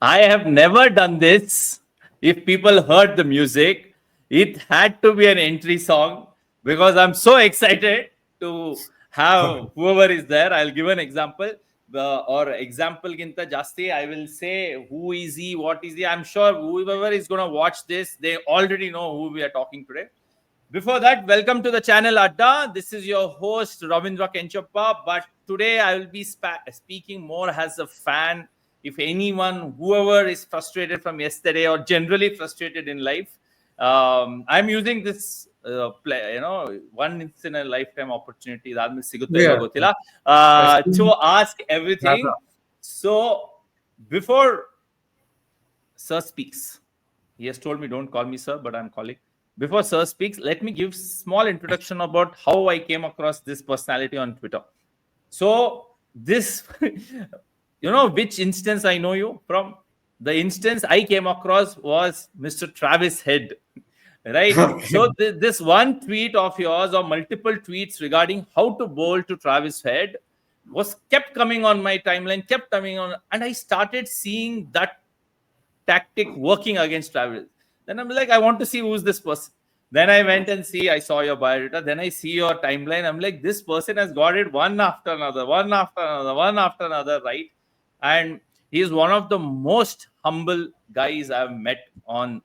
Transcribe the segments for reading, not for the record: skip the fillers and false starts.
I have never done this. If people heard the music, it had to be an entry song because I'm so excited to have whoever is there. I'll give an example. Or example ginta jasti, I will say who is he, what is he. I'm sure whoever is going to watch this, they already know who we are talking today. Before that, welcome to the channel Adda. This is your host Ravindra Kenchappa. But today I will be speaking more as a fan. If anyone, whoever is frustrated from yesterday or generally frustrated in life, I'm using this play, once in a lifetime opportunity Yeah. to ask everything. So before Sir speaks, he has told me don't call me sir, but I'm calling. Before Sir speaks, let me give small introduction about how I came across this personality on Twitter. So this, which instance I know you from? The instance I came across was Mr. Travis Head, right? Okay. So this one tweet of yours or multiple tweets regarding how to bowl to Travis Head was kept coming on my timeline, kept coming on, and I started seeing that tactic working against Travis. Then I'm like, I want to see who's this person. Then I went and see, I saw your biodata. Then I see your timeline. I'm like, this person has got it one after another, one after another, one after another, right? And he's one of the most humble guys I've met on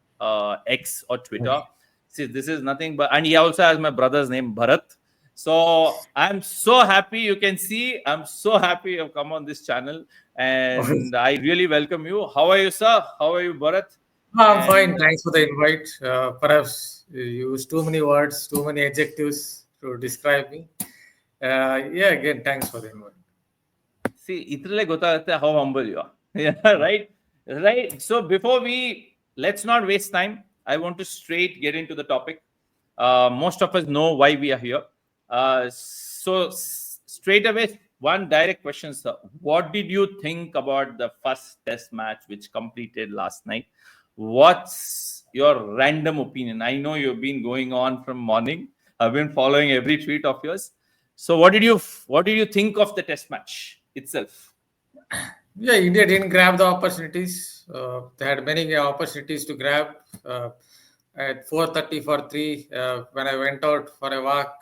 X or Twitter. See, this is nothing but, and he also has my brother's name, Bharath. So I'm so happy. You can see, I'm so happy you've come on this channel, and I really welcome you. How are you, sir? How are you, Bharat? I'm And fine. Thanks for the invite. Perhaps you use too many words, too many adjectives to describe me. Yeah, again, thanks for the invite. see, itrale gottagutte how humble you are. Yeah, right, right. So before let's not waste time. I want to straight get into the topic. Most of us know why we are here. Straight away, one direct question, sir. What did you think about the first test match which completed last night? What's your random opinion? I know you've been going on from morning. I've been following every tweet of yours. So what did you think of the test match itself? Yeah, India didn't grab the opportunities. They had many opportunities to grab. At 4:30 for three, when I went out for a walk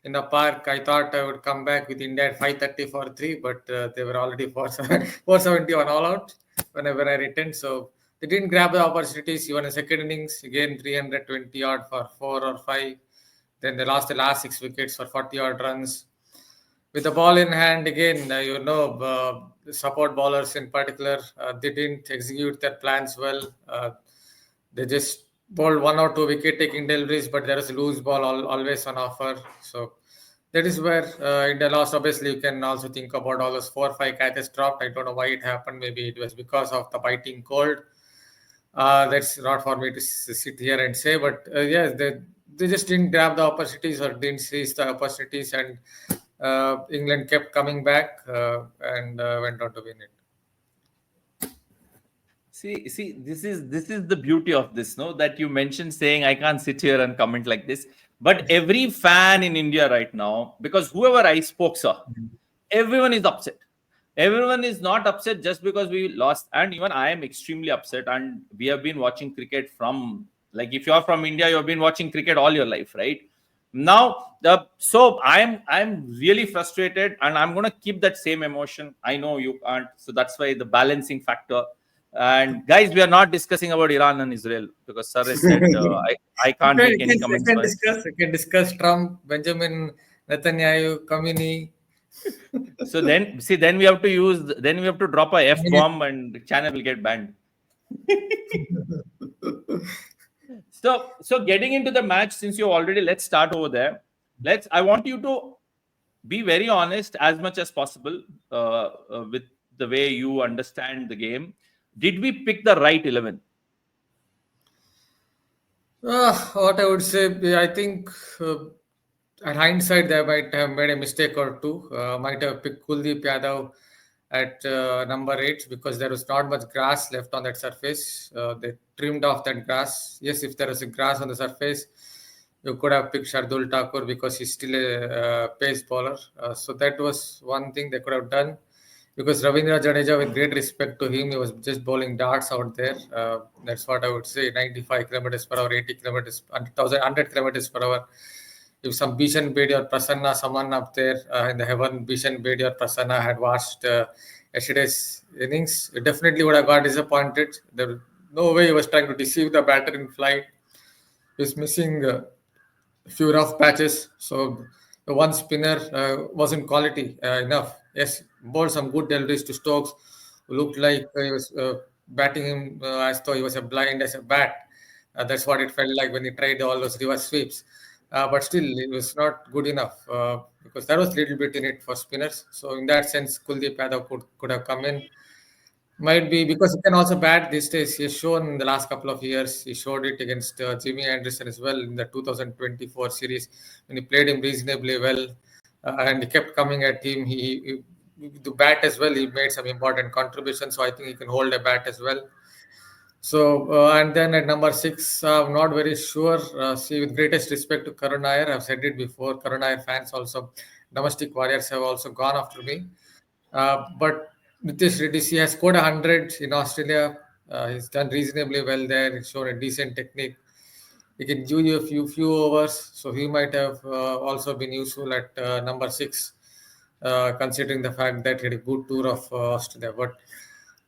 in the park, I thought I would come back with India at 5:30 for three, but they were already 470 on all out when I returned. So they didn't grab the opportunities. Even in second innings, again 320 odd for four or five. Then they lost the last six wickets for 40 odd runs with the ball in hand again. The support bowlers in particular, they didn't execute their plans well. They just bowled one or two wicket taking deliveries, but there is a loose ball always on offer. So that is where India lost. Obviously, you can also think about all those 4 or 5 catches dropped. I don't know why it happened. Maybe it was because of the biting cold. That's not for me to sit here and say, but yes, they just didn't grab the opportunities or didn't seize the opportunities, and England kept coming back and went on to win it. See, this is the beauty of this, no? That you mentioned saying I can't sit here and comment like this. But every fan in India right now, because whoever I spoke, sir, everyone is upset. Everyone is not upset just because we lost, and even I am extremely upset. And we have been watching cricket from, like, if you're from India, you've been watching cricket all your life, right? Now, so I'm really frustrated, and I'm gonna keep that same emotion. I know you can't, so that's why the balancing factor. And guys, we are not discussing about Iran and Israel because Sir has said I You can't can, make you any can, you comments can for him. discuss. You can discuss Trump, Benjamin Netanyahu, Kamini. So then we have to drop a F bomb and the channel will get banned. So getting into the match, since you already, let's start over there. I want you to be very honest as much as possible with the way you understand the game. Did we pick the right 11? What I would say, I think at hindsight, they might have made a mistake or two. Might have picked Kuldeep Yadav at number 8 because there was not much grass left on that surface. They trimmed off that grass. Yes, if there was a grass on the surface, you could have picked Shardul Thakur because he's still a pace bowler. So that was one thing they could have done. because Ravindra Jadeja, with great respect to him, he was just bowling darts out there. That's what I would say. 95 kilometers per hour, 80 kilometers, 100 kilometers per hour. If some Bishan Bedi or Prasanna, someone up there in the heaven, Bishan Bedi or Prasanna had watched yesterday's innings, it definitely would have got disappointed. There was no way he was trying to deceive the batter in flight. He was missing few rough patches. So the one spinner wasn't quality enough. Yes, bowled some good deliveries to Stokes, who looked like he was batting him as though he was a blind as a bat. That's what it felt like when he tried all those reverse sweeps. But still, it was not good enough because there was little bit in it for spinners. So in that sense, Kuldeep Yadav could have come in. Might be because he can also bat these days. He has shown in the last couple of years. He showed it against Jimmy Anderson as well in the 2024 series when he played him reasonably well, and he kept coming at him. The bat as well. He made some important contributions, so I think he can hold a bat as well. So and then at number six, I'm not very sure. See, with greatest respect to Karun Nair, I've said it before. Karun Nair fans also, domestic warriors have also gone after me. But Nitish Reddy, he has scored 100 in Australia. He's done reasonably well there. He's shown a decent technique. He can give you a few overs, so he might have also been useful at number six, considering the fact that he had a good tour of Australia. But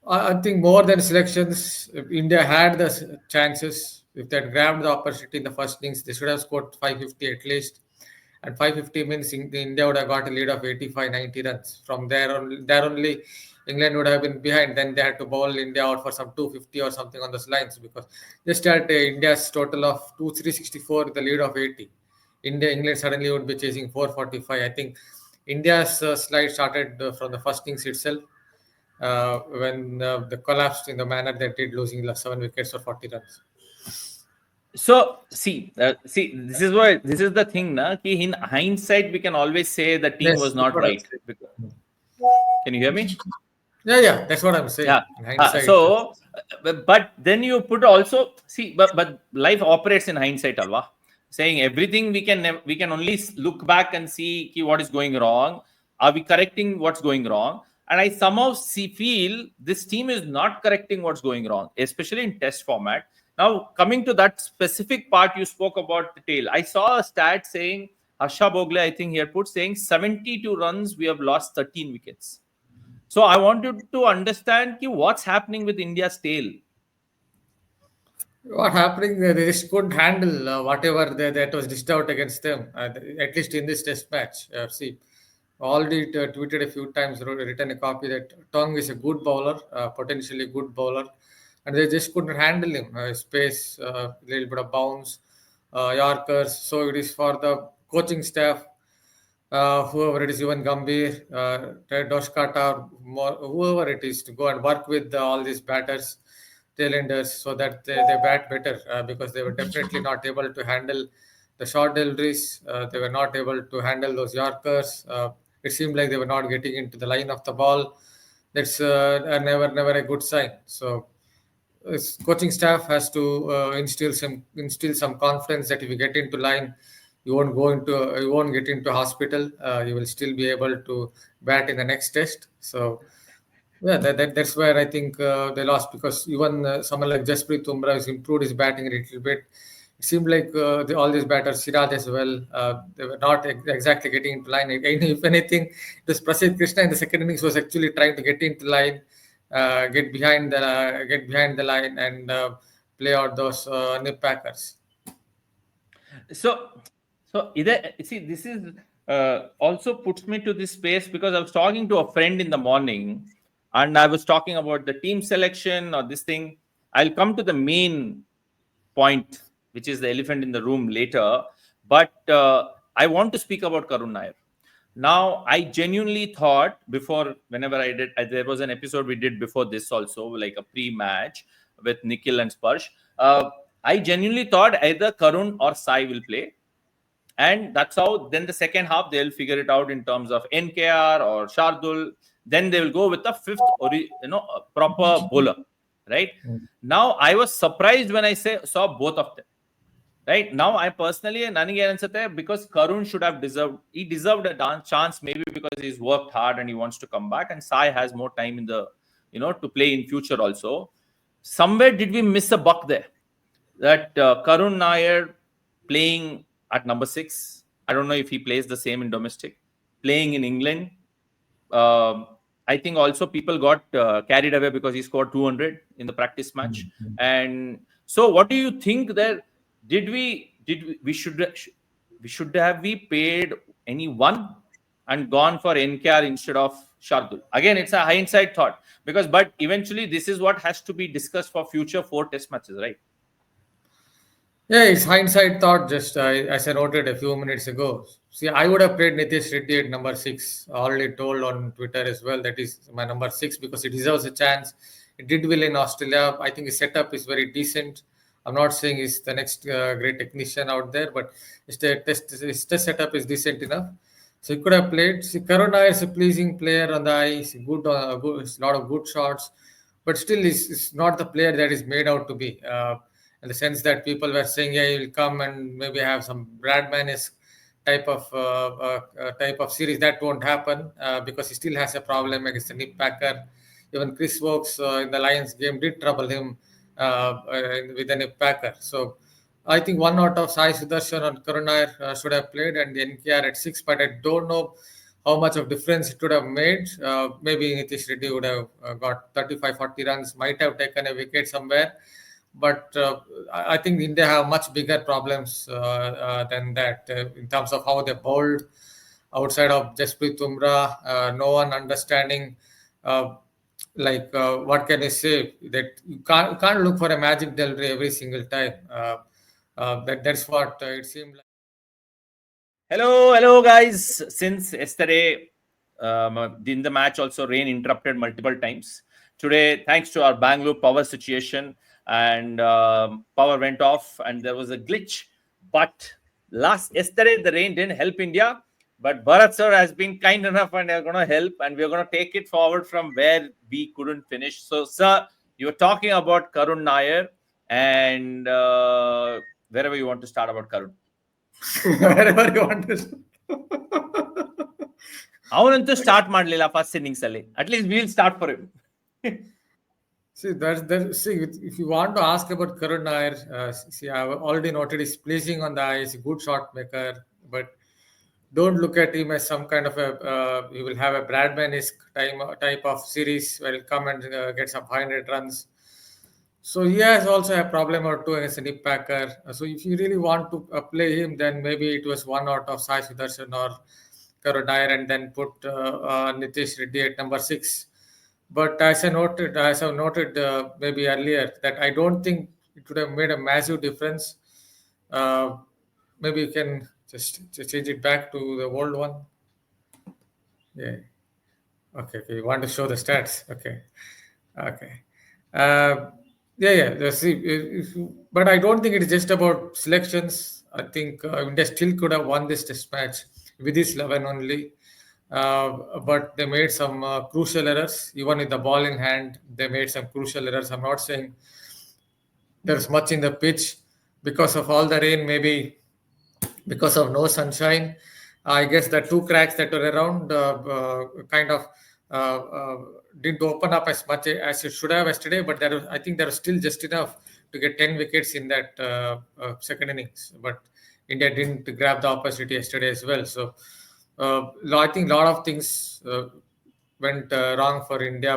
I think more than selections, if India had the chances. If they had grabbed the opportunity in the first innings, they should have scored 550 at least. And 550 means India would have got a lead of 85, 90 runs. From there only England would have been behind. Then they had to bowl India out for some 250 or something on those lines because just at India's total of 364 with the lead of 80. England suddenly would be chasing 445. I think India's slide started from the first innings itself when they collapsed in the manner they did, losing 7 wickets or 40 runs. So see, this is the thing, na? Ki in hindsight, we can always say the team Yes, was that's not what I'm right. saying. Can you hear me? Yeah, that's what I'm saying. Yeah. In hindsight, But then you put also see, but life operates in hindsight, alwa. Saying everything we can only look back and see ki what is going wrong. Are we correcting what's going wrong? And I somehow feel this team is not correcting what's going wrong, especially in test format. Now, coming to that specific part you spoke about the tail, I saw a stat saying Harsha Bogle, I think here put saying 72 runs, we have lost 13 wickets. So I wanted to understand what's happening with India's tail. what happening? They just couldn't handle whatever that was dished out against them. At least in this test match. See, already tweeted a few times, written a copy that Tong is a good bowler, potentially good bowler, and they just couldn't handle him. Space, a little bit of bounce, Yorkers. So it is for the coaching staff, whoever it is, even Gambhir, Doshkata, whoever it is, to go and work with all these batters, tailenders, so that they bat better because they were definitely not able to handle the short deliveries. They were not able to handle those Yorkers. It seemed like they were not getting into the line of the ball. That's never a good sign. So coaching staff has to instill some confidence that if you get into line, you won't get into hospital. You will still be able to bat in the next test. So yeah, that's where I think they lost because even someone like Jasprit Bumrah has improved his batting a little bit. It seemed like all these batters, Siraj as well, they were not exactly getting into line. If anything, this Prasidh Krishna in the second innings was actually trying to get into line, get behind the line, and play out those nip packers. So, see, this is also puts me to this space because I was talking to a friend in the morning, and I was talking about the team selection or this thing. I'll come to the main point, which is the elephant in the room later. But I want to speak about Karun Nair. Now, I genuinely thought before, whenever there was an episode we did before this also, like a pre-match with Nikhil and Sparsh. I genuinely thought either Karun or Sai will play. And that's how then the second half they'll figure it out in terms of NKR or Shardul. Then they will go with the fifth, proper bowler, right? Now I was surprised when I saw both of them. Right now, I personally because Karun should have deserved a chance, maybe because he's worked hard and he wants to come back, and Sai has more time in the to play in future also. Somewhere did we miss a buck there? That Karun Nair playing at number 6. I don't know if he plays the same in domestic. Playing in England, um, I think also people got carried away because he scored 200 in the practice match. And so, what do you think there? We should have we paid anyone and gone for NKR instead of Shardul? Again, it's a hindsight thought but eventually this is what has to be discussed for future 4 test matches, right? Yeah, it's hindsight thought. Just as I noted a few minutes ago. See, I would have played Nitish Reddy at number 6. Already told on Twitter as well that is my number 6 because he deserves a chance. He did well in Australia. I think his setup is very decent. I'm not saying he's the next great technician out there, but his test setup is decent enough. So he could have played. See, Karuna is a pleasing player on the eye. He's good, he's a lot of good shots, but still, he's not the player that is made out to be. In the sense that people were saying, yeah, he'll come and maybe have some Bradman-esque type of series. That won't happen because he still has a problem against the Nip Packer. Even Chris Wokes in the Lions game did trouble him with the Nip Packer. So I think one out of Sai Sudarshan and Karunair should have played and the NKR at 6, but I don't know how much of difference it would have made. Maybe Nitish Reddy would have got 35, 40 runs, might have taken a wicket somewhere. But I think India have much bigger problems than that in terms of how they bowled outside of Jasprit Umrah. No one understanding, what can I say, that you can't look for a magic delivery every single time. That's what it seemed like. Hello, guys. Since yesterday, in the match, also rain interrupted multiple times. Today, thanks to our Bangalore power situation, and power went off, and there was a glitch. But yesterday, the rain didn't help India. But Bharath sir has been kind enough, and they're going to help, and we're going to take it forward from where we couldn't finish. So, sir, you were talking about Karun Nair, and wherever you want to start about Karun. Wherever you want to. ಅವನಂತೂ start ಮಾಡಲಿಲ್ಲ first innings ಅಲ್ಲಿ at least will start for him. See, if you want to ask about Karun Nair, I've already noted he's pleasing on the eye. He's a good shot maker, but don't look at him as some kind of he will have a Bradman-esque type of series where he'll come and get some 500 runs. So he has also a problem or two against a Nip Packer. So if you really want to play him, then maybe it was one out of Sai Sudarshan or Karun Nair and then put Nitish Reddy at number 6. But as I've noted maybe earlier, that I don't think it would have made a massive difference. Maybe you can just change it back to the old one. Yeah. Okay. You want to show the stats? Okay. Yeah. See, but I don't think it is just about selections. I think India still could have won this test match with this 11 only. But they made some crucial errors. Even with the ball in hand, they made some crucial errors. I'm not saying there's much in the pitch because of all the rain, maybe because of no sunshine. I guess the 2 cracks that were around kind of didn't open up as much as it should have yesterday, but I think there was still just enough to get 10 wickets in that second innings. But India didn't grab the opportunity yesterday as well. So I think a lot of things went wrong for India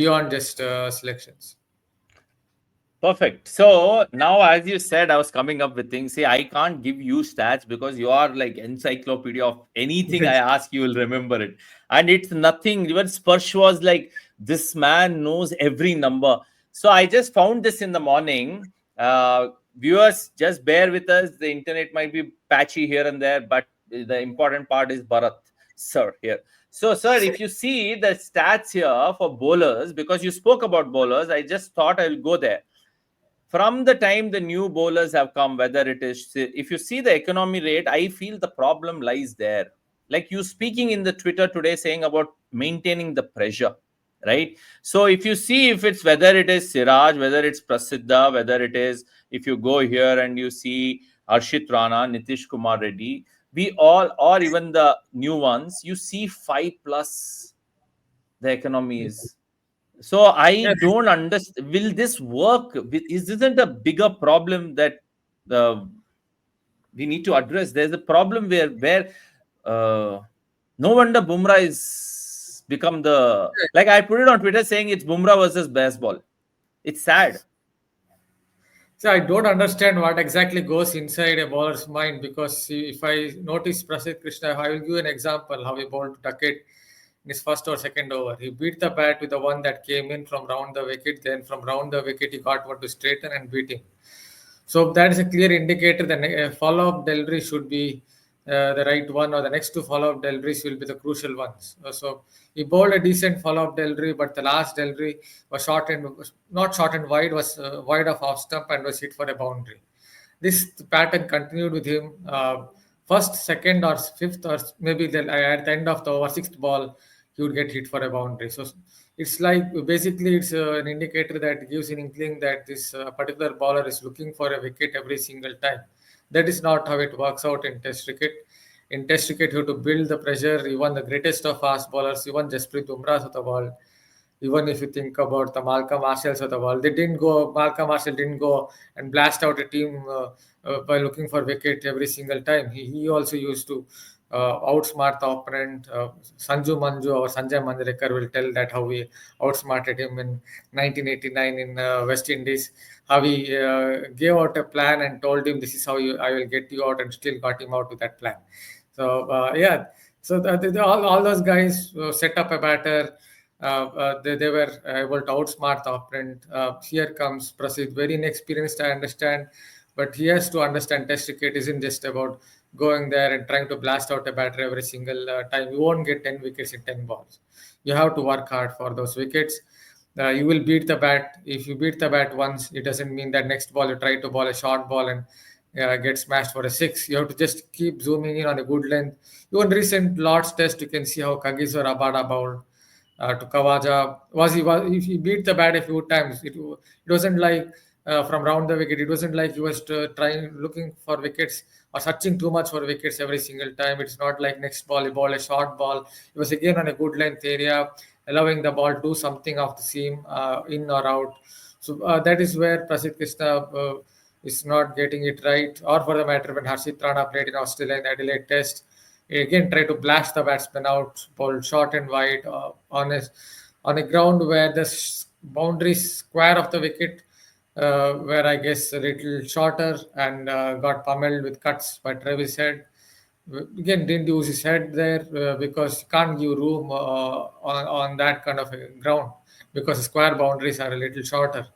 beyond just selections. Perfect. So now, as you said, I was coming up with things. See, I can't give you stats because you are like encyclopedia of anything I ask, you will remember it. And it's nothing. Even Sparsh was like, this man knows every number. So I just found this in the morning. Viewers, just bear with us. The internet might be patchy here and there, but the important part is Bharath, sir, here. So, sir, if you see the stats here for bowlers, because you spoke about bowlers, I just thought I will go there. From the time the new bowlers have come, whether it is, if you see the economy rate, I feel the problem lies there. Like you speaking in the Twitter today saying about maintaining the pressure, right? So if you see, whether it is Siraj, whether it's Prasiddha, whether it is, if you go here and you see Arshit Rana, Nitish Kumar Reddy, we all, or even the new ones, you see 5 plus the economy is. So I Yes. don't understand. Will this work? Is isn't a bigger problem that the we need to address? There's a problem where uh, no wonder Bumrah is become the, like I put it on Twitter saying it's Bumrah versus baseball. It's sad. So I don't understand what exactly goes inside a bowler's mind, because see, if I notice Prasidh Krishna, I will give you an example how he bowled to Duckett in his first or second over. He beat the bat with the one that came in from round the wicket. Then from round the wicket, he got one to straighten and beat him. So that is a clear indicator that a follow-up delivery should be the right one, or the next two follow-up deliveries will be the crucial ones. So he bowled a decent follow-up delivery, but the last delivery was short and not short and wide, was wide of off stump and was hit for a boundary. This pattern continued with him. First, second, or fifth, or maybe at the end of the over, sixth ball, he would get hit for a boundary. So it's like basically it's an indicator that gives an inkling that this particular bowler is looking for a wicket every single time. That is not how it works out in Test cricket. In Test cricket, you have to build the pressure. Even the greatest of fast bowlers, even Jasprit Bumrah of the world, even if you think about the Malcolm Marshalls of the world, they didn't go. Malcolm Marshall didn't go and blast out a team by looking for wicket every single time. He also used to outsmart the opponent. Sanju Manju or Sanjay Manjrekar will tell that how we outsmarted him in 1989 in West Indies. How he gave out a plan and told him, "This is how I will get you out," and still got him out with that plan. So yeah, so all those guys set up a batter. They were able to outsmart the opponent. Here comes Prasidh, very inexperienced, I understand, but he has to understand Test cricket isn't just about going there and trying to blast out a batter every single time. You won't get 10 wickets in 10 balls. You have to work hard for those wickets. You will beat the bat. If you beat the bat once, it doesn't mean that next ball you try to bowl a short ball and get smashed for a six. You have to just keep zooming in on a good length. Even recent Lord's Test, you can see how Kagiso Rabada bowled to Kawaja. Was if he beat the bat a few times, it wasn't like from round the wicket. It wasn't like he was trying looking for wickets or searching too much for wickets every single time. It's not like next ball he ball a short ball. It was again on a good length area, allowing the ball to do something off the seam, in or out. So that is where Prasidh Krishna is not getting it right. Or for the matter, when Harshit Rana played in Australia in Adelaide Test, he again try to blast the batsman out, ball short and wide on a ground where the boundary square of the wicket were, I guess, a little shorter, and got pummeled with cuts by Travis Head. Again, didn't use his head there because you can't give room on that kind of a ground, because the square boundaries are a little shorter.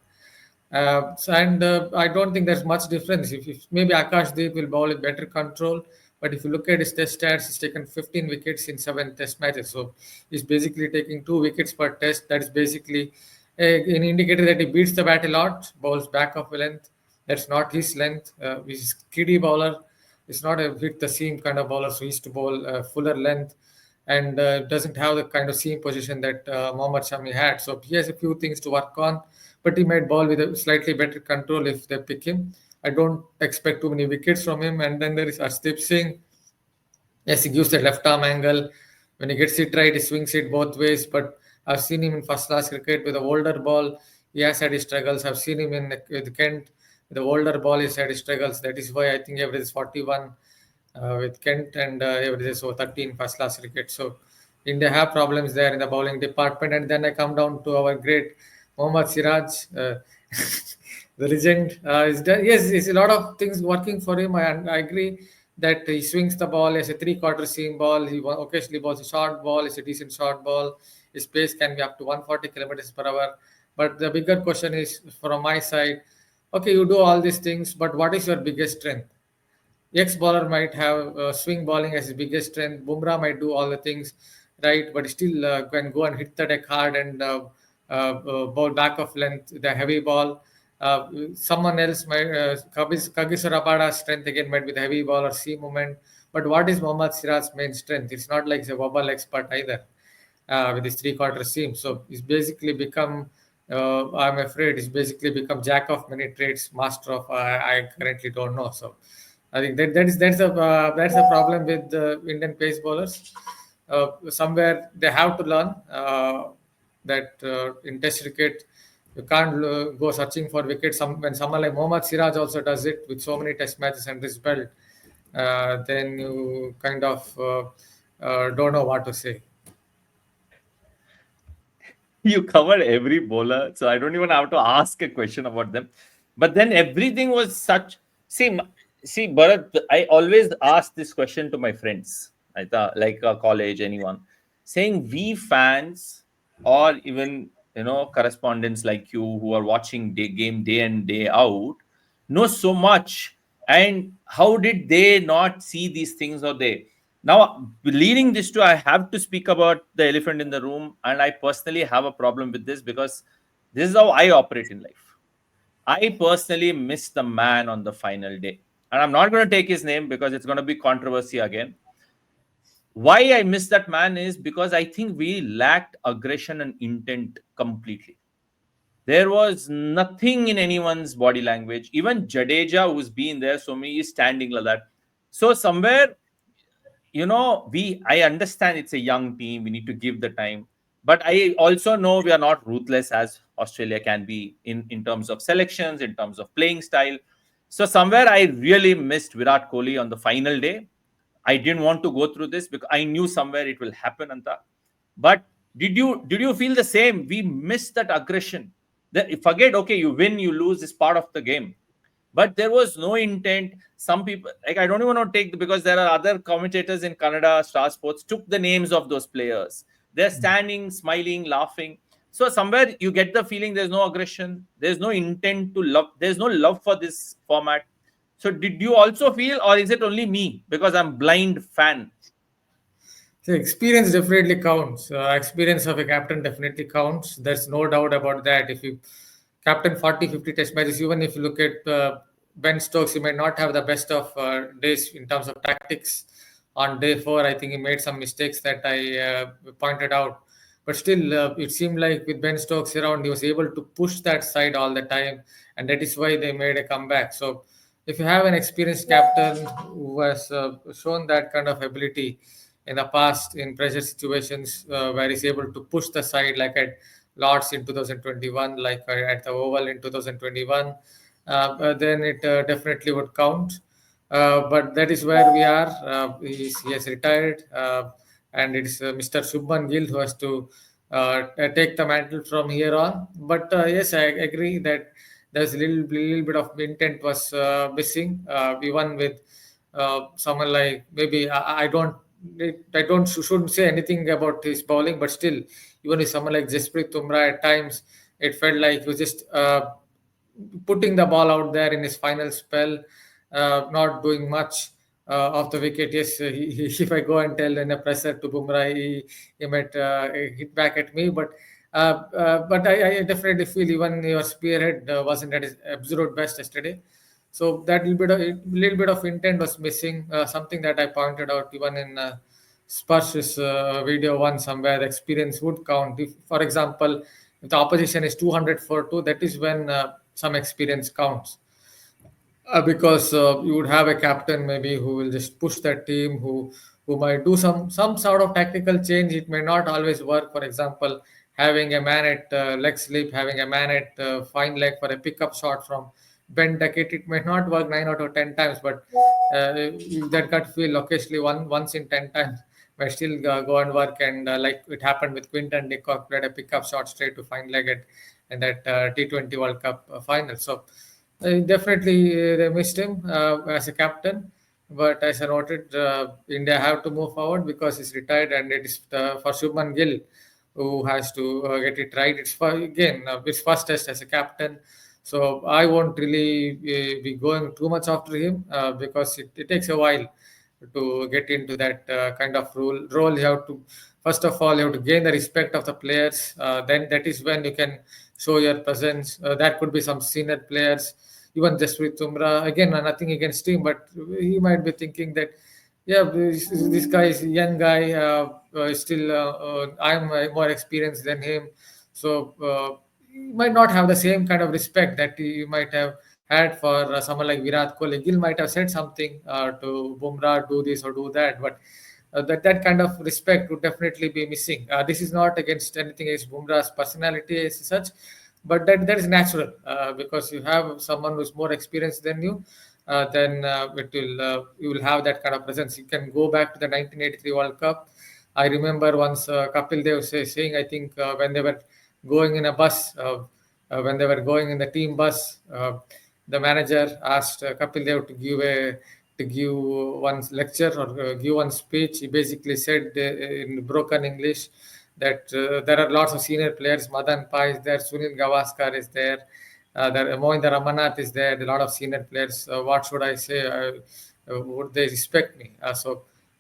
And I don't think there's much difference. If maybe Akash Deep will bowl with better control, but if you look at his test stats, he's taken 15 wickets in 7 test matches. So he's basically taking 2 wickets per test. That is basically an indicator that he beats the bat a lot, bowls back of length. That's not his length. He's kiddie bowler. It's not a hit the seam kind of bowler, so he used to bowl fuller length, and doesn't have the kind of seam position that Mohammad Shami had. So he has a few things to work on, but he might bowl with a slightly better control if they pick him. I don't expect too many wickets from him. And then there is Arshdeep Singh. Yes, he gives the left arm angle. When he gets it right, he swings it both ways. But I've seen him in first class cricket with a older ball. He has had his struggles. I've seen him with Kent with the older ball. He's had his struggles. That is why I think average is 41 with Kent, and average is so 13 first class cricket. So India have problems there in the bowling department. And then I come down to our great Mohammad Siraj. The legend yes, it's a lot of things working for him. I agree that he swings the ball as a three-quarter seam ball. He occasionally balls a short ball. It's a decent short ball. His pace can be up to 140 kilometers per hour. But the bigger question is from my side, okay, you do all these things, but what is your biggest strength? Ex bowler might have swing bowling as his biggest strength. Bumrah might do all the things right, but still can go and hit the deck hard and bowl back of length, the heavy ball. Someone else might, Kagiso Rabada's strength again might be the heavy ball or sea movement. But what is Mohammad Siraj's main strength? It's not like he's a wobble expert either with his three-quarter seam. So he's basically become, I'm afraid, he's basically become jack of many trades, master of, I currently don't know. So I think that's a problem with the Indian pace bowlers. Somewhere they have to learn that in Test cricket you can't go searching for wickets. When someone like Mohammad Siraj also does it with so many Test matches under his belt, then you kind of don't know what to say. You covered every bowler, so I don't even have to ask a question about them. But then everything was such. See, see, Bharat, I always ask this question to my friends, I thought, like college, anyone, saying we fans or even correspondents like you who are watching game day and day out know so much, and how did they not see these things, or they now, leading this to, I have to speak about the elephant in the room, and I personally have a problem with this because this is how I operate in life. I personally miss the man on the final day, and I'm not going to take his name because it's going to be controversy again. Why I miss that man is because I think we lacked aggression and intent completely. There was nothing in anyone's body language. Even Jadeja, who's been there, so me is standing like that. So somewhere, we I understand it's a young team, we need to give the time, but I also know we are not ruthless as Australia can be in terms of selections, in terms of playing style. So somewhere I really missed Virat Kohli on the final day. I didn't want to go through this because I knew somewhere it will happen, Anta. But did you feel the same? We missed that aggression. Forget, okay, you win, you lose, is part of the game, but there was no intent. Some people, like, I don't even want to take because there are other commentators in Canada, Star Sports, took the names of those players. They're standing, smiling, laughing. So somewhere you get the feeling there's no aggression, there's no intent to love, there's no love for this format. So did you also feel, or is it only me because I'm blind fan? So experience definitely counts. Experience of a captain definitely counts. There's no doubt about that. If you captain 40, 50 test matches, even if you look at Ben Stokes, he may not have the best of days in terms of tactics. On day four, I think he made some mistakes that I pointed out. But still, it seemed like with Ben Stokes around, he was able to push that side all the time. And that is why they made a comeback. So if you have an experienced captain who has shown that kind of ability in the past in pressure situations where he's able to push the side like at Lords in 2021, like at the Oval in 2021, then it definitely would count. But that is where we are. He has retired, and it's Mr. Subman Gill who has to take the mantle from here on. But yes, I agree that there's a little bit of intent was missing, even with someone like maybe I don't shouldn't say anything about his bowling, but still, even with someone like Jasprit Tumra, at times it felt like he was just putting the ball out there in his final spell, not doing much off the wicket. Yes, if I go and tell in a presser to Bumrah, he might hit back at me, but I definitely feel even your spearhead wasn't at his absolute best yesterday. So that little bit of intent was missing. Something that I pointed out even in Sparsh's video one somewhere. The experience would count. If, for example, if the opposition is 200 for two, that is when some experience counts. Because you would have a captain maybe who will just push that team, who might do some sort of tactical change. It may not always work. For example, having a man at leg sleep, having a man at fine leg for a pickup shot from bend decade, it may not work 9 out of 10 times, but that gut feel occasionally once in 10 times might still go and work. And like it happened with Quinton de Kock, played a pickup shot straight to fine leg at in that T20 World Cup final. So definitely, they missed him as a captain. But as I noted, India have to move forward because he's retired, and it is for Shubman Gill who has to get it right. It's for, again his first test as a captain, so I won't really be going too much after him because it takes a while to get into that kind of role. You have to first of all you have to gain the respect of the players. Then that is when you can show your presence. That could be some senior players, even just with Tumra. Again, nothing against him, but he might be thinking that, yeah, this guy is a young guy. Still, I'm more experienced than him, so he might not have the same kind of respect that he might have had for someone like Virat Kohli. Gill might have said something to Bumrah, do this or do that, but that kind of respect would definitely be missing. This is not against anything against Bumrah's personality as such, but that is natural because you have someone who's more experienced than you. Then you will have that kind of presence. You can go back to the 1983 World Cup. I remember once Kapil Dev saying, I think when they were going in a bus, when they were going in the team bus, the manager asked Kapil Dev to give one lecture or give one speech. He basically said in broken English that there are lots of senior players. Madan Pai is there, Sunil Gavaskar is there, Mohinder Ramanath is there, a lot of senior players. What should I say? Would they respect me?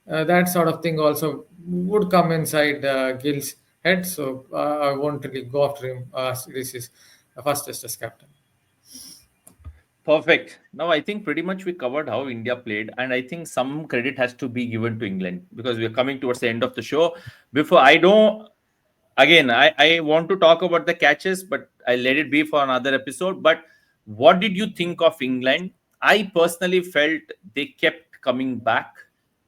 That sort of thing also would come inside Gill's head. So I won't really go after him. This is first test as captain. Perfect. Now, I think pretty much we covered how India played, and I think some credit has to be given to England because we're coming towards the end of the show. Before I don't, again, I want to talk about the catches, but I let it be for another episode. But what did you think of England? I personally felt they kept coming back,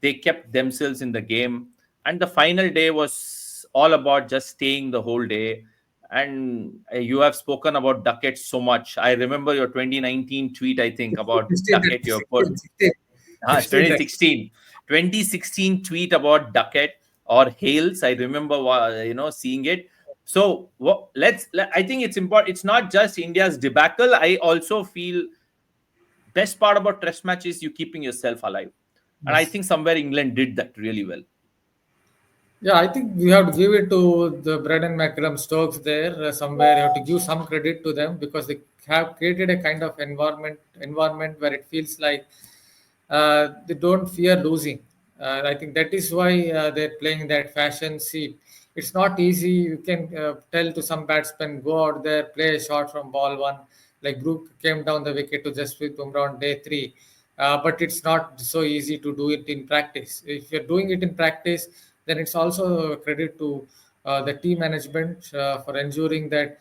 they kept themselves in the game, and the final day was all about just staying the whole day. And you have spoken about Duckett so much. I remember your 2019 tweet, I think, about 16, Duckett you have put. 16, 16. 2016 tweet about Duckett or Hales. I remember, seeing it. So I think it's important. It's not just India's debacle. I also feel best part about Test match is you keeping yourself alive, and I Yes. think somewhere England did that really well. Yeah, I think we have to give it to the Brendan McCallum Stokes there. Somewhere you have to give some credit to them because they have created a kind of environment where it feels like they don't fear losing. I think that is why they're playing that fashion. See, it's not easy. You can tell to some batsmen, go out there, play a shot from ball one. Like Brook came down the wicket to Jaiswal Bumrah on day three. But it's not so easy to do it in practice. If you're doing it in practice, then it's also a credit to the team management for ensuring that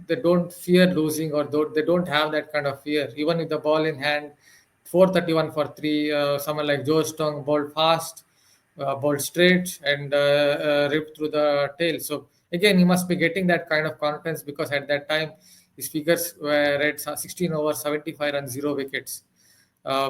they don't fear losing or they don't have that kind of fear. Even with the ball in hand, 431 for three. Someone like Joe Strong bowled fast, bowled straight, and ripped through the tail. So again, he must be getting that kind of confidence because at that time his figures were at 16 over 75 and 0 wickets.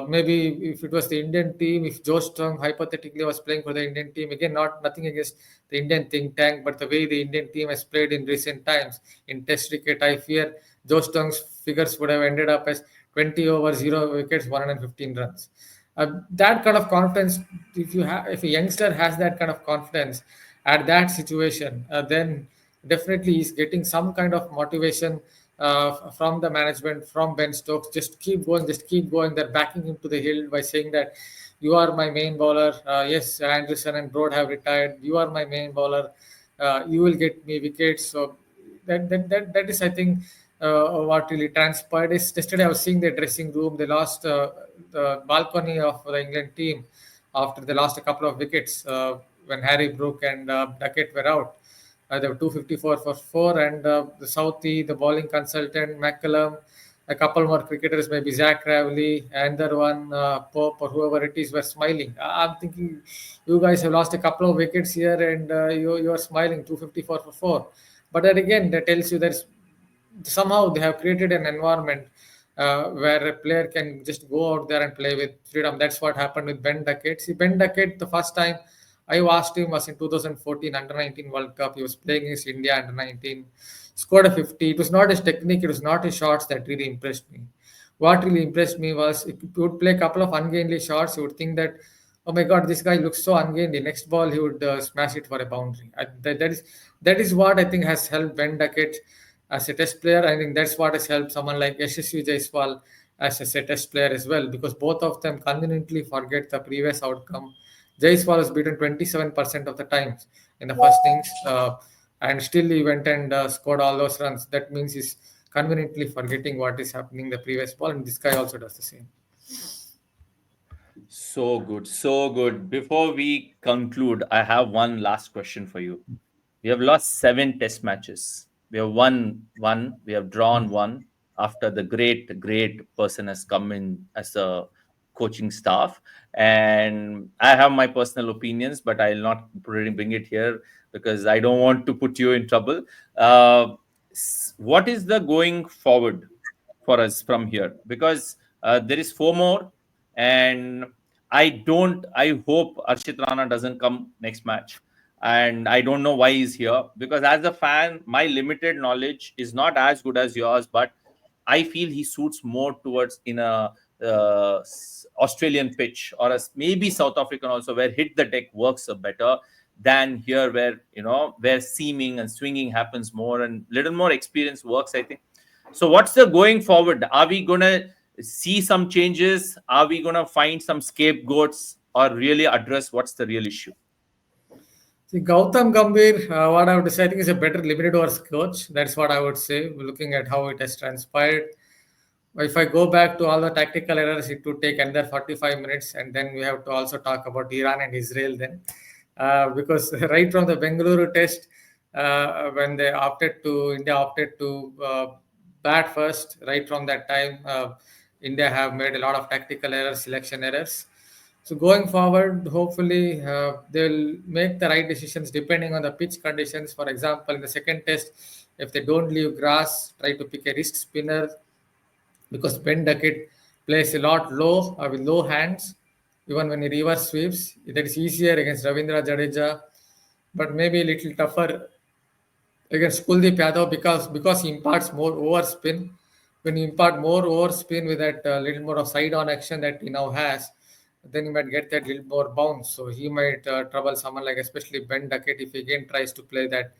Maybe if it was the Indian team, if Joe Strong hypothetically was playing for the Indian team, again, not nothing against the Indian think tank, but the way the Indian team has played in recent times in Test cricket, I fear Joe Strong's figures would have ended up as 20 over 0 wickets, 115 runs. That kind of confidence, if a youngster has that kind of confidence at that situation, then definitely he's getting some kind of motivation from the management, from Ben Stokes. Just keep going, just keep going. They're backing him to the hill by saying that you are my main bowler. Yes, Anderson and Broad have retired. You are my main bowler. You will get me wickets. So that is, I think, what really transpired. Is yesterday I was seeing their dressing room. They lost the balcony of the England team after they lost a couple of wickets when Harry Brook and Duckett were out. They were 254 for four, and the Southie, the bowling consultant, McCallum, a couple more cricketers, maybe Zach Ravely, and the one Pope or whoever it is, were smiling. I'm thinking, you guys have lost a couple of wickets here, and you are smiling, 254 for four. But then again, that tells you that somehow they have created an environment where a player can just go out there and play with freedom. That's what happened with Ben Duckett. See, Ben Duckett, the first time I watched him was in 2014 Under 19 World Cup. He was playing against India Under 19, scored a 50. It was not his technique, it was not his shots that really impressed me. What really impressed me was if he would play a couple of ungainly shots, you would think that, oh my God, this guy looks so ungainly. Next ball, he would smash it for a boundary. That is what I think has helped Ben Duckett as a test player. I think that's what has helped someone like Yashasvi Jaiswal as a test player as well, because both of them conveniently forget the previous outcome. Jaiswal was beaten 27% of the times in the first innings, and still he went and scored all those runs. That means he's conveniently forgetting what is happening in the previous ball, and this guy also does the same. So good, so good. Before we conclude, I have one last question for you. We have lost 7 Test matches. We have won one. We have drawn one. after the great person has come in as a coaching staff. And I have my personal opinions, but I'll not really bring it here because I don't want to put you in trouble. uh, what is the going forward for us from here? Because there is four more, and I hope Arshit Rana doesn't come next match. And I don't know why he's here, because as a fan, my limited knowledge is not as good as yours, but I feel he suits more towards in a Australian pitch, or maybe South African also, where hit the deck works better than here, where where seaming and swinging happens more, and little more experience works, I think. So what's the going forward? Are we gonna see some changes? Are we gonna find some scapegoats, or really address what's the real issue? See, Gautam Gambhir, what I would say, I think is a better limited overs coach. That's what I would say, looking at how it has transpired. If I go back to all the tactical errors, it would take another 45 minutes, and then we have to also talk about Iran and Israel then. Because right from the Bengaluru test, when India opted to bat first, right from that time, India have made a lot of tactical errors, selection errors. So going forward, hopefully they'll make the right decisions depending on the pitch conditions. For example, in the second test, if they don't leave grass, try to pick a wrist spinner, because Ben Duckett plays a lot low with low hands. Even when he reverse sweeps, that is easier against Ravindra Jadeja, but maybe a little tougher against Kuldeep Yadav, because he imparts more overspin. When you impart more overspin with that little more of side on action that he now has, then you might get that little more bounce. So he might trouble someone like especially Ben Duckett if he again tries to play that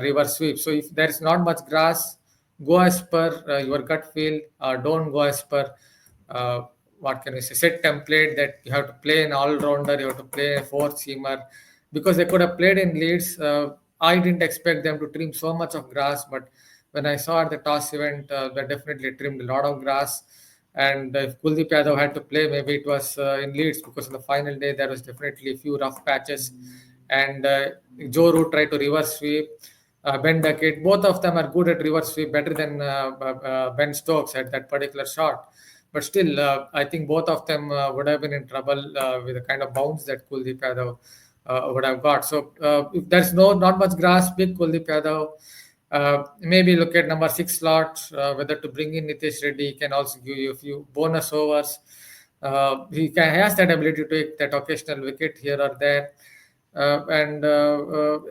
reverse sweep. So if there is not much grass, go as per your gut feel. Don't go as per uh, what can we say, set template that you have to play an all-rounder, you have to play a four-seamer, because they could have played in Leeds. I didn't expect them to trim so much of grass, but when I saw at the toss event, they definitely trimmed a lot of grass. And if Kuldeep Yadav had to play, maybe it was in Leeds, because on the final day there was definitely a few rough patches. And Joe Root tried to reverse sweep. Ben Duckett, both of them are good at reverse sweep, better than Ben Stokes at that particular shot. But still, I think both of them would have been in trouble with the kind of bounce that Kuldeep Yadav would have got. So if there's not much grass, pick Kuldeep Yadav. Maybe look at number 6 slot, whether to bring in Nitesh Reddy. He can also give you a few bonus overs. He has that ability to take that occasional wicket here or there, and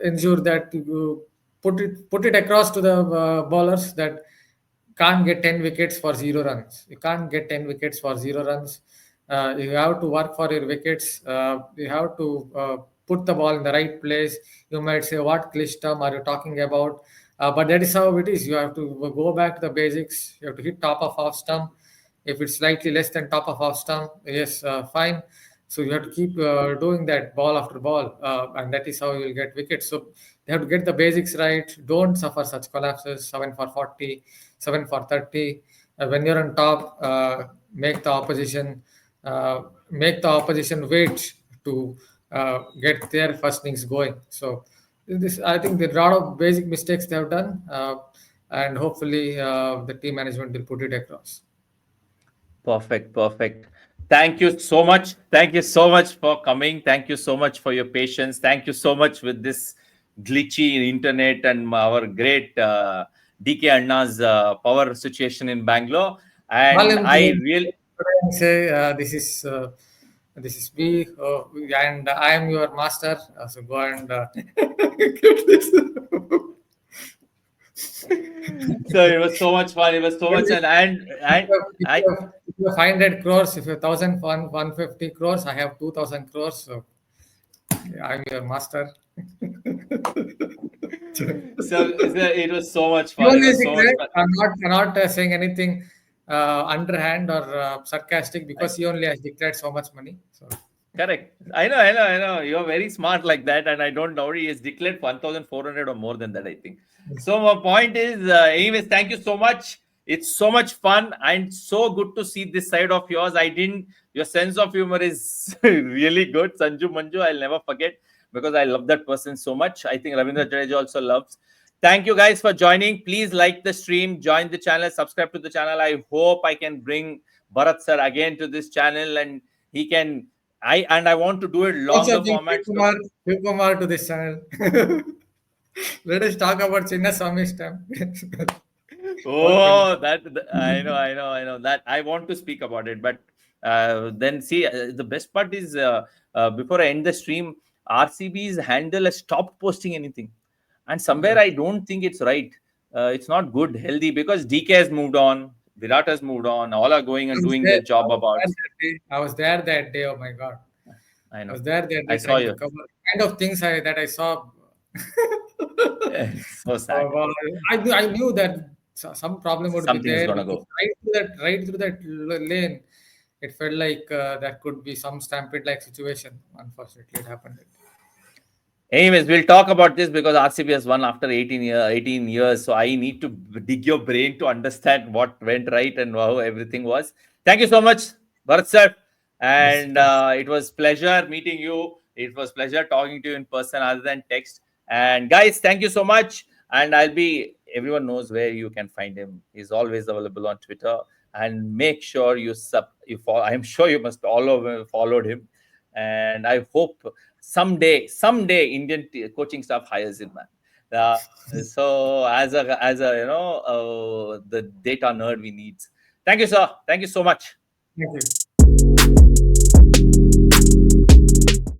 ensure that you put it across to the bowlers that can't get 10 wickets for 0 runs. You can't get 10 wickets for 0 runs. You have to work for your wickets. You have to put the ball in the right place. You might say, what Klishtam are you talking about? But that is how it is. You have to go back to the basics. You have to hit top of off stump. If it's slightly less than top of off stump, yes, fine. So you have to keep doing that ball after ball, and that is how you will get wickets. So they have to get the basics right. Don't suffer such collapses. 7 for 40, 7 for 30. When you're on top, make the opposition wait to get their first innings going. So this, I think, there are a lot of basic mistakes they have done, and hopefully the team management will put it across. Perfect, perfect. Thank you so much. Thank you so much for coming. Thank you so much for your patience. Thank you so much with this glitchy internet and our great DK Anna's power situation in Bangalore. And Malim, I really, say this is me, and I am your master. So go and get this. so it was so much fun. It was so much, and I If you have 500 crores, if you have 1,150 crores, I have 2,000 crores. So I'm your master. so it was so much You fun. It only was so much declared, fun. I'm not saying anything underhand or sarcastic, because he only has declared so much money. So Correct. I know. You're very smart like that, and I don't know. He has declared 1,400 or more than that, I think. So my point is, anyways, thank you so much. It's so much fun and so good to see this side of yours. I didn't. Your sense of humor is really good, Sanju Manju. I'll never forget, because I love that person so much. I think Ravindra Jadeja also loves. Thank you guys for joining. Please like the stream, join the channel, subscribe to the channel. I hope I can bring Bharath sir again to this channel, and he can. I want to do it Also longer bring format. So Shiv Kumar to this channel. Let us talk about Chinna Swami stamp. What will oh, I know that I want to speak about it, but then see, the best part is before I end the stream, RCB's handle has stopped posting anything, and somewhere I don't think it's right. It's not good, healthy, because DK has moved on, Virat has moved on, all are going I and was doing there. their I job was there awards. that day. I was there that day. Oh my God. I I know, was there that I day saw trying to you. cover kind of things that I saw. So sad. Well, I knew that some problem would be Something is there gonna because go. right through that lane, it felt like that could be some stampede like situation. Unfortunately, it happened. Anyways, we'll talk about this because RCB has won after 18 years. So I need to dig your brain to understand what went right and how everything was. Thank you so much, Bharat sir. Yes, And yes. it was pleasure meeting you. It was pleasure talking to you in person other than text. And guys, thank you so much. And everyone knows where you can find him. He's always available on Twitter. And make sure you follow. I'm sure you must all of followed him. And I hope someday Indian coaching staff hires him, man. So as a the data nerd we need. Thank you, sir. Thank you so much. Thank you.